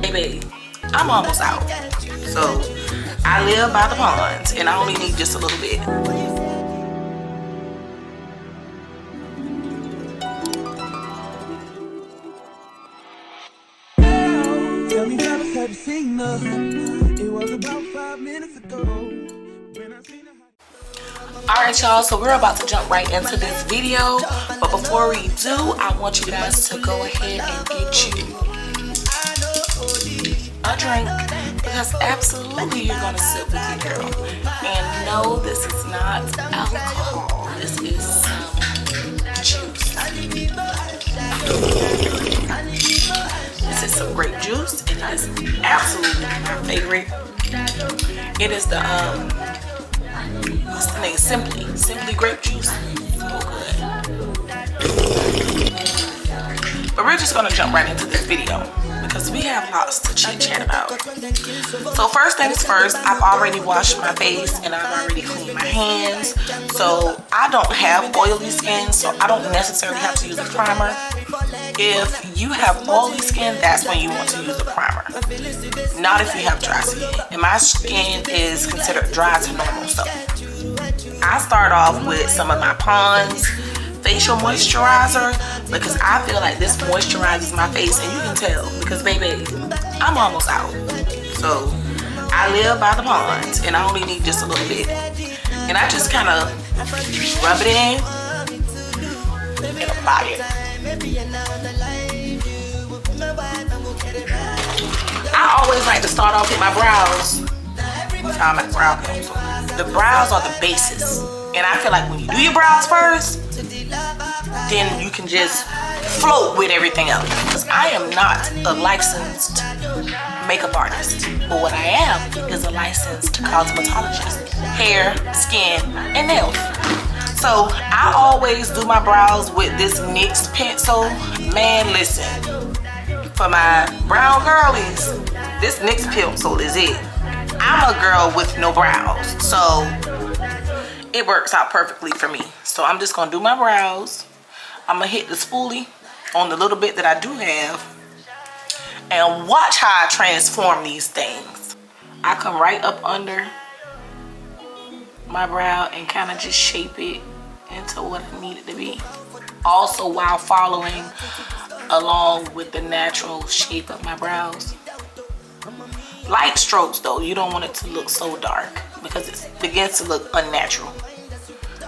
Baby, I'm almost out. So I live by the ponds and I only need just a little bit. Tell me how to have you seen her. It was about 5 minutes ago when I seen her. Alright y'all, so we're about to jump right into this video, but before we do, I want you guys to go ahead and get you a drink, because absolutely you're gonna sit with your girl. And no, this is not alcohol, this is some juice. This is some grape juice, and it is absolutely my favorite. It is the what's the name? Simply grape juice. So good. But we're just gonna jump right into this video because we have lots to chit chat about. So first things first, I've already washed my face and I've already cleaned my hands. So I don't have oily skin, so I don't necessarily have to use a primer. If you have oily skin, that's when you want to use a primer. Not if you have dry skin. And my skin is considered dry to normal, so I start off with some of my Pond's facial moisturizer because I feel like this moisturizes my face, and you can tell because baby, I'm almost out. So I live by the ponds and I only need just a little bit. And I just kind of rub it in and apply it. I always like to start off with my brows. I'm at brow pencil. The brows are the basis, and I feel like when you do your brows first, then you can just float with everything else. Because I am not a licensed makeup artist, but what I am is a licensed cosmetologist, hair, skin, and nails. So I always do my brows with this NYX pencil. Man, listen, for my brown girlies, this NYX pencil is it. I'm a girl with no brows, so it works out perfectly for me. So I'm just gonna do my brows. I'm gonna hit the spoolie on the little bit that I do have and watch how I transform these things. I come right up under my brow and kind of just shape it into what I need it to be. Also while following along with the natural shape of my brows. Light strokes though, you don't want it to look so dark because it begins to look unnatural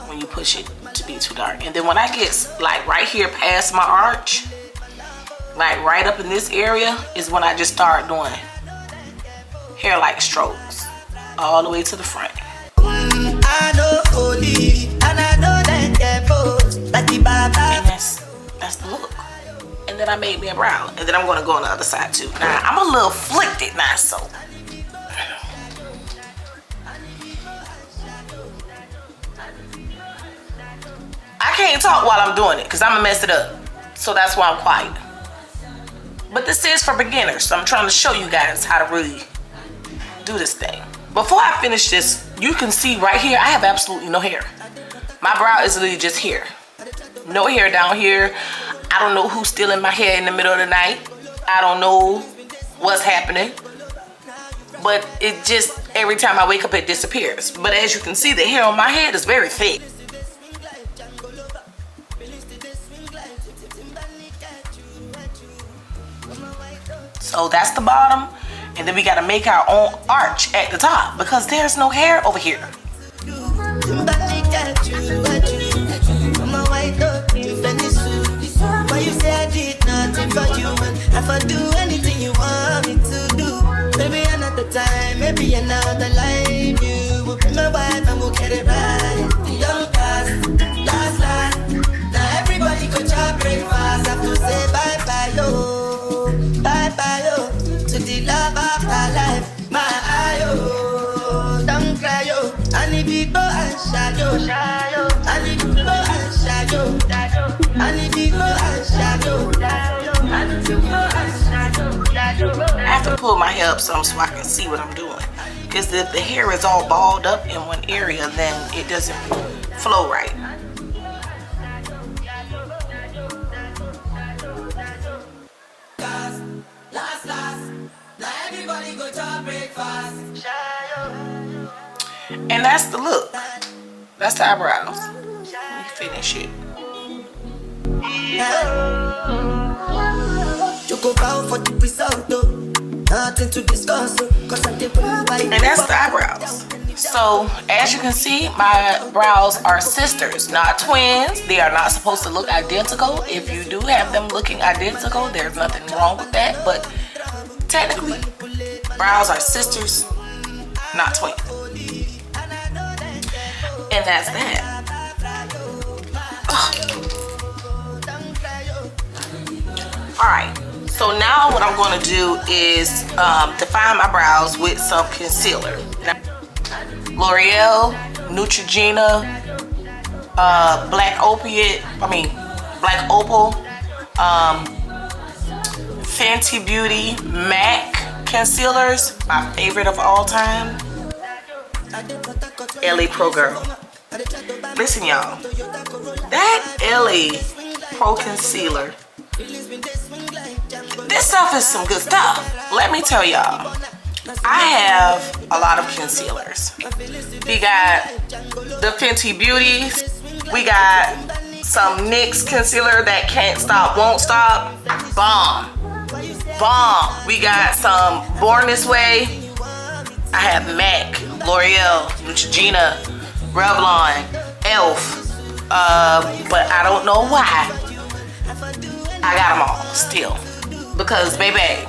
when you push it to be too dark. And then when I get like right here past my arch, like right up in this area, is when I just start doing hair like strokes all the way to the front. And that's the look. And then I made me a brow, and then I'm gonna go on the other side too. Now I'm a little flicked it now, so I can't talk while I'm doing it because I'm gonna mess it up. So that's why I'm quiet. But this is for beginners, so I'm trying to show you guys how to really do this thing. Before I finish this, you can see right here, I have absolutely no hair. My brow is literally just here. No hair down here. I don't know who's stealing my hair in the middle of the night. I don't know what's happening. But it just, every time I wake up, it disappears. But as you can see, the hair on my head is very thick. So that's the bottom. And then we gotta make our own arch at the top because there's no hair over here. Why you say I did nothing for you, man? If I do anything you want me to do, maybe another time, maybe another life, you will be my wife and we'll get it right. Young past, last. Now everybody go to breakfast. Have to say bye bye yo, to the love of my life, my ayo. Don't cry yo, I need people and shadow. I need people and shadow. I need people and shadow. I have to pull my hair up some so I can see what I'm doing. Because if the hair is all balled up in one area, then it doesn't flow right. And that's the look. That's the eyebrows. Let me finish it. You go bow for the result, though. Nothing to discuss, cause I did And that's the eyebrows. So as you can see, my brows are sisters, not twins. They are not supposed to look identical. If you do have them looking identical, there's nothing wrong with that. But technically, brows are sisters, not twins. And that's that. Alright, so now what I'm going to do is define my brows with some concealer. Now, L'Oreal, Neutrogena, Black Opal, Fenty Beauty MAC concealers, my favorite of all time. LA Pro Girl. Listen, y'all, that LA Pro concealer, this stuff is some good stuff. Let me tell y'all, I have a lot of concealers. We got the Fenty Beauty. We got some NYX concealer that can't stop, won't stop. Bomb. Bomb. We got some Born This Way. I have MAC, L'Oreal, Neutrogena, Revlon, ELF. But I don't know why. I got them all still. Because, baby,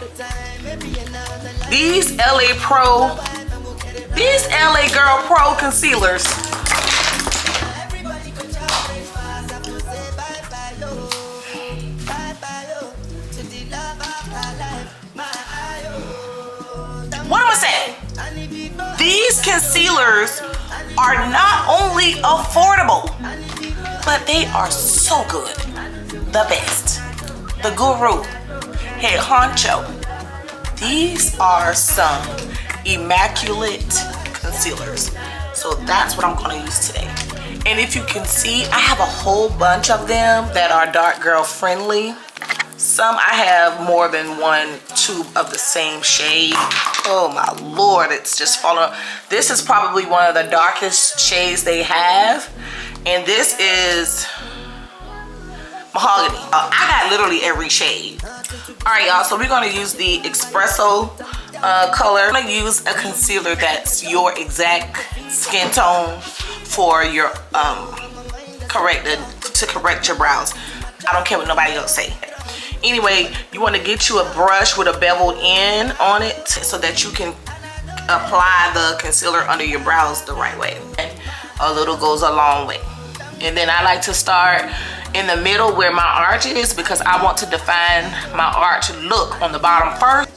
these LA Girl Pro concealers, what am I saying? These concealers are not only affordable, but they are so good. The best. The guru. Head honcho. These are some immaculate concealers. So that's what I'm going to use today. And if you can see, I have a whole bunch of them that are dark girl friendly. Some I have more than one tube of the same shade. Oh my Lord, it's just falling. This is probably one of the darkest shades they have. And this is mahogany. I got literally every shade. Alright, y'all, so we're going to use the espresso color. I'm going to use a concealer that's your exact skin tone for your to correct your brows. I don't care what nobody else say. Anyway, you want to get you a brush with a beveled end on it so that you can apply the concealer under your brows the right way. A little goes a long way. And then I like to start in the middle where my arch is because I want to define my arch look on the bottom first.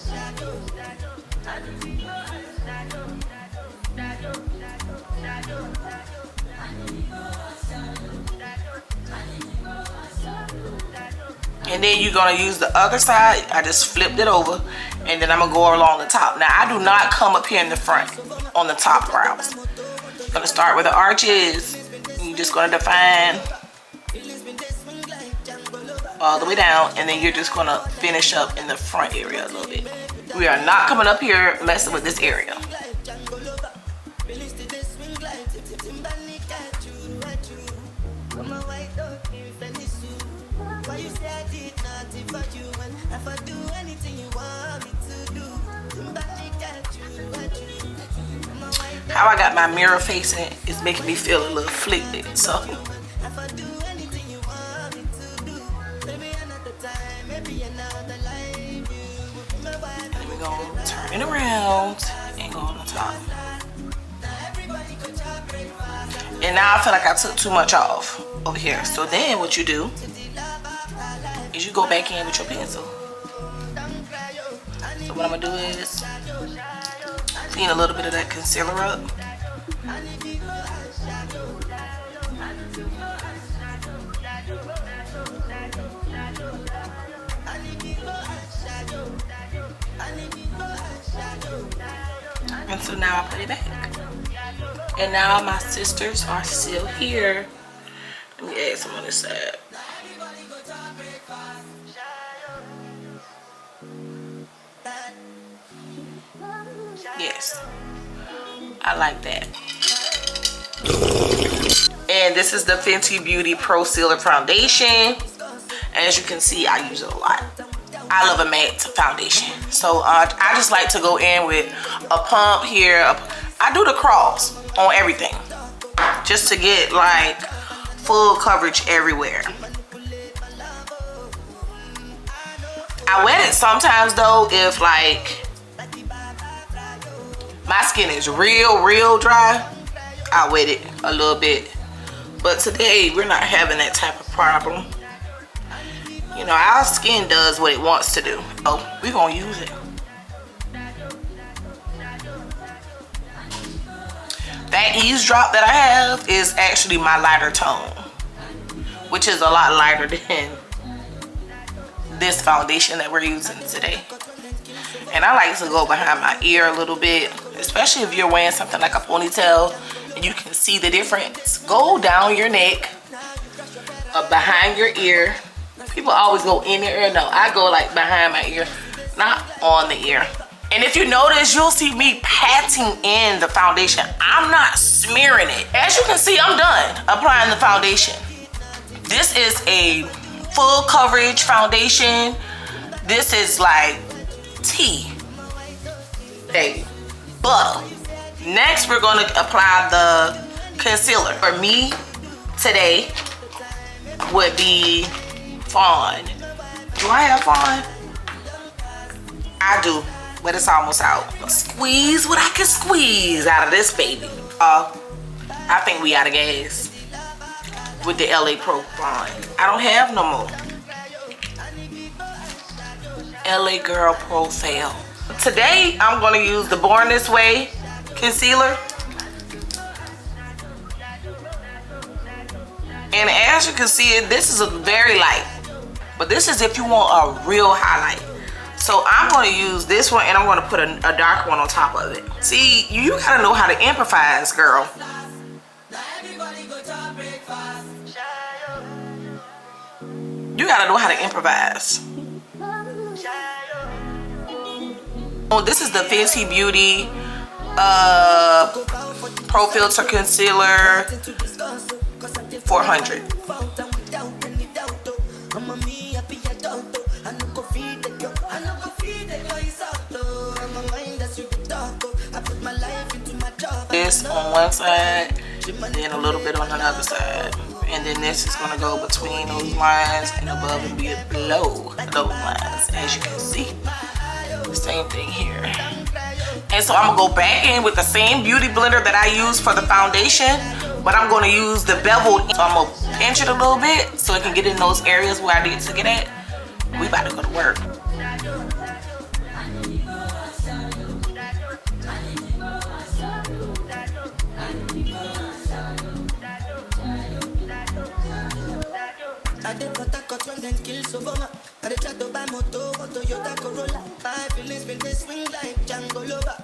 And then you're gonna use the other side. I just flipped it over and then I'm gonna go along the top. Now I do not come up here in the front on the top brows. I'm gonna start where the arch is. You're just gonna define all the way down and then you're just gonna finish up in the front area a little bit. We are not coming up here messing with this area. How I got my mirror facing is making me feel a little afflicted, so. And we're gonna turn it around and go on the top. And now I feel like I took too much off over here. So then what you do is you go back in with your pencil. So what I'm gonna do is clean a little bit of that concealer up. And so now I put it back. And now my sisters are still here. Let me add some on this side. Yes, I like that. And this is the Fenty Beauty Pro Sealer Foundation. As you can see, I use it a lot. I love a matte foundation. So I just like to go in with a pump here. I do the cross on everything, just to get like full coverage everywhere. I wet it sometimes though if like my skin is real dry. I wet it a little bit. But today we're not having that type of problem. You know, our skin does what it wants to do. Oh, we're gonna use it. That eavesdrop that I have is actually my lighter tone, which is a lot lighter than this foundation that we're using today. And I like to go behind my ear a little bit, especially if you're wearing something like a ponytail and you can see the difference. Go down your neck, behind your ear. People always go in the ear. No, I go like behind my ear, not on the ear. And if you notice, you'll see me patting in the foundation. I'm not smearing it. As you can see, I'm done applying the foundation. This is a full coverage foundation. This is like tea, baby, butter. Next, we're gonna apply the concealer. For me, today would be Fawn. Do I have Fawn? I do, but it's almost out. Squeeze what I can squeeze out of this baby. I think we out of gas with the LA Pro Fawn. I don't have no more. LA Girl Profile. Today, I'm gonna use the Born This Way concealer. And as you can see, this is a very light, but this is if you want a real highlight. So I'm going to use this one and I'm going to put a dark one on top of it. See, you gotta know how to improvise, girl. You gotta know how to improvise. Oh, this is the Fenty Beauty Pro Filter Concealer 400. This on one side, and then a little bit on another side. And then this is gonna go between those lines and above and below those lines, as you can see. Same thing here. And so I'm gonna go back in with the same beauty blender that I used for the foundation, but I'm gonna use the bevel. So I'm gonna pinch it a little bit so it can get in those areas where I need to get at. We about to go to work. I did what I got when them kills over my. I did try to buy moto, Toyota Corolla. My feelings been they swing like Django Lover.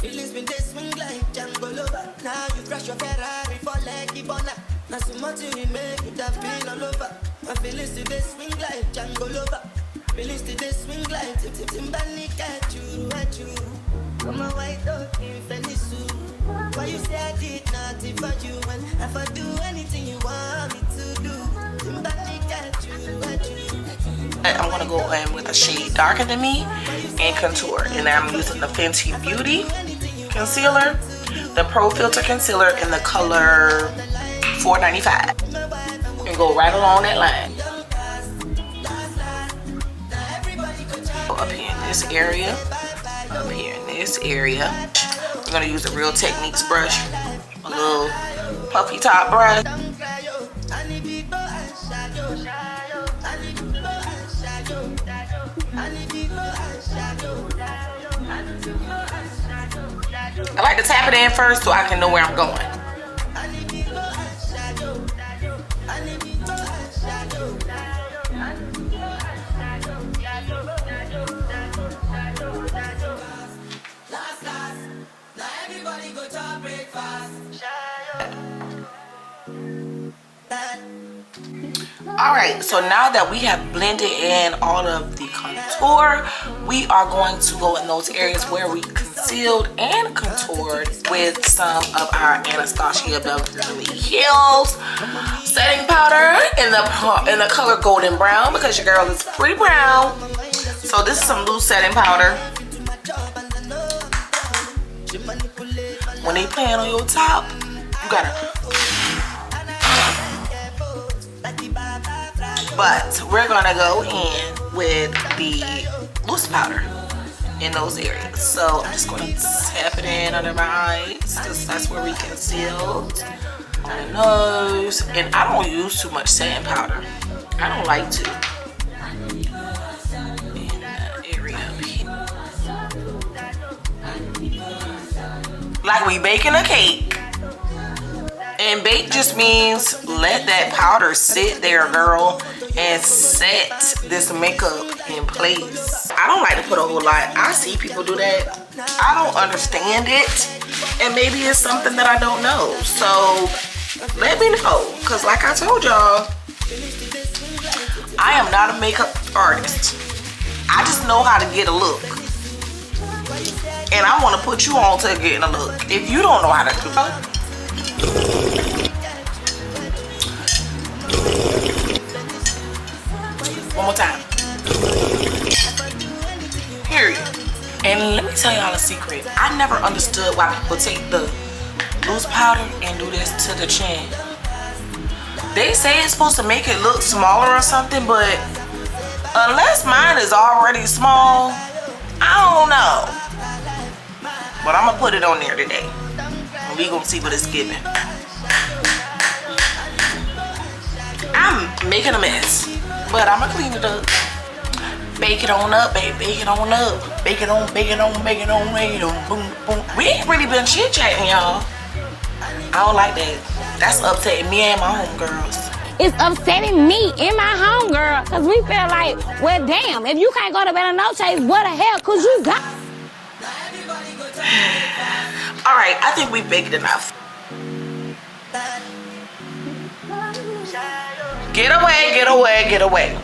Feelings been they swing like Django Lover. Now you crash your Ferrari for like Ibona. Now so much you make you have been all over. My feelings today swing like Django Lover. Feelings today swing like Timbani at you. Come on, white dog in Fendi suit. Why you say I did nothing for you and if I do anything you want me to do? I'm gonna go in with a shade darker than me and contour, and I'm using the Fenty Beauty concealer, the Pro Filter concealer in the color 495, and go right along that line. Go up here in this area, up here in this area. We're gonna use a Real Techniques brush, a little puffy top brush. I like to tap it in first so I can know where I'm going. Alright, so now that we have blended in all of the contour, we are going to go in those areas where we can concealed and contoured with some of our Anastasia Beverly Hills setting powder in the color golden brown, because your girl is pretty brown. So this is some loose setting powder. When they playing on your top, you gotta. But we're gonna go in with the loose powder in those areas. So I'm just gonna tap it in under my eyes, because that's where we concealed. My nose. And I don't use too much setting powder. I don't like to. In that area up here. Like we baking a cake. And bake just means let that powder sit there, girl, and set this makeup in place. I don't like to put a whole lot. I see people do that. I don't understand it. And maybe it's something that I don't know. So let me know. Because like I told y'all, I am not a makeup artist. I just know how to get a look. And I want to put you on to getting a look. If you don't know how to do it. One more time. Period. And let me tell y'all a secret. I never understood why people take the loose powder and do this to the chin. They say it's supposed to make it look smaller or something, but unless mine is already small, I don't know. But I'm gonna put it on there today. And we gonna see what it's giving. I'm making a mess, but I'm gonna clean it up. Bake it on up, babe. Bake it on up. Bake it on, bake it on, bake it on, bake it on. Boom, boom. We ain't really been chit-chatting, y'all. I don't like that. That's upsetting me and my homegirls. It's upsetting me and my homegirl, because we feel like, well, damn, if you can't go to bed on no chase, what the hell could you got? All right, I think we've baked enough. Get away, get away, get away.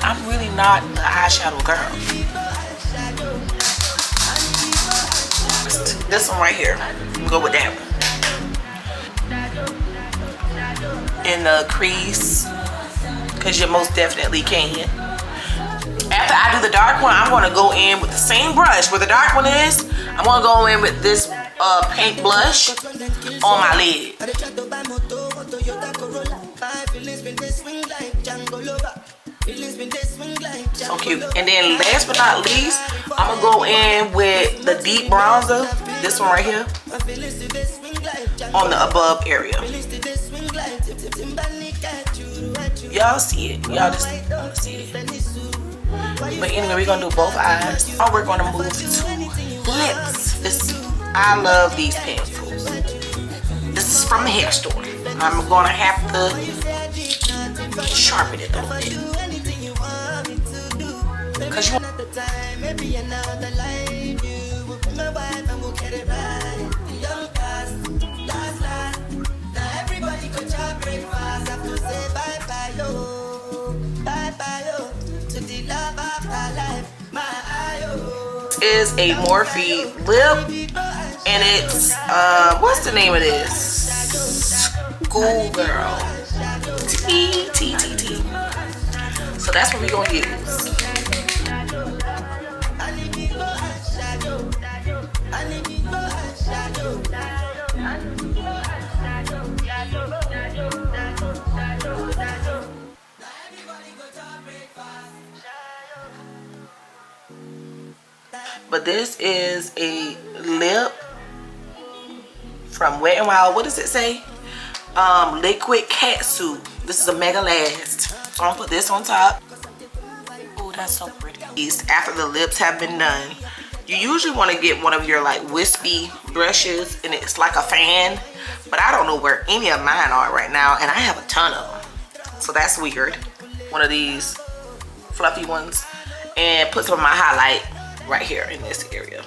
I'm really not the eyeshadow girl. This one right here. Go with that one. In the crease, because you most definitely can. After I do the dark one, I'm going to go in with the same brush where the dark one is. I'm going to go in with this pink blush on my lid. So cute. And then last but not least, I'm going to go in with the deep bronzer. This one right here. On the above area. Y'all see it. Y'all just want to see it. But anyway, we're going to do both eyes. Now we're going to move to lips. I love these pencils. This is from the hair store. I'm going to have to sharpen it a little bit. Because you is a Morphe lip, and it's what's the name of this? Schoolgirl. T. So that's what we're gonna use. But this is a lip from Wet n Wild. What does it say? Liquid Catsuit. This is a Mega Last. So I'm gonna put this on top. Oh, that's so pretty. After the lips have been done, You usually want to get one of your like wispy brushes, and it's like a fan, but I don't know where any of mine are right now, and I have a ton of them, so that's weird. One of these fluffy ones, and put some of my highlight right here in this area.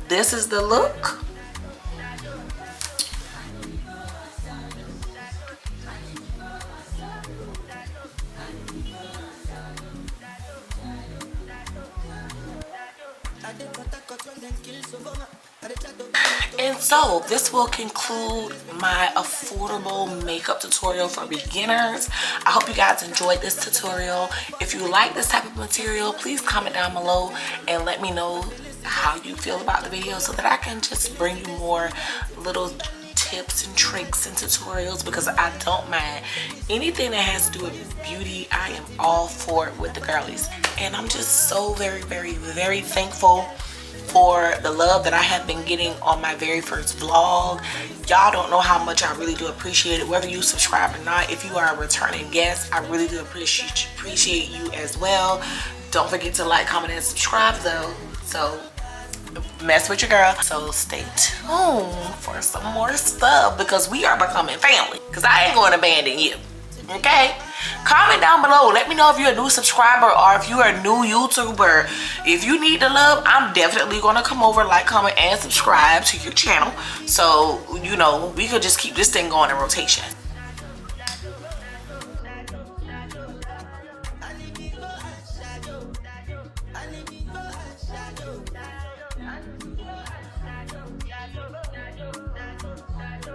This is the look. And so this will conclude my affordable makeup tutorial for beginners. I hope you guys enjoyed this tutorial. If you like this type of material, please comment down below and let me know how you feel about the video so that I can just bring you more little tips and tricks and tutorials, because I don't mind anything that has to do with beauty. I am all for it with the girlies, and I'm just so very thankful for the love that I have been getting on my very first vlog. Y'all don't know how much I really do appreciate it, whether you subscribe or not. If you are a returning guest, I really do appreciate you as well. Don't forget to like, comment, and subscribe though. So mess with your girl. So stay tuned for some more stuff, because we are becoming family, because I ain't going to abandon you. Okay, comment down below, let me know if you're a new subscriber or if you're a new YouTuber. If you need the love, I'm definitely going to come over, like, comment, and subscribe to your channel, so you know we could just keep this thing going in rotation.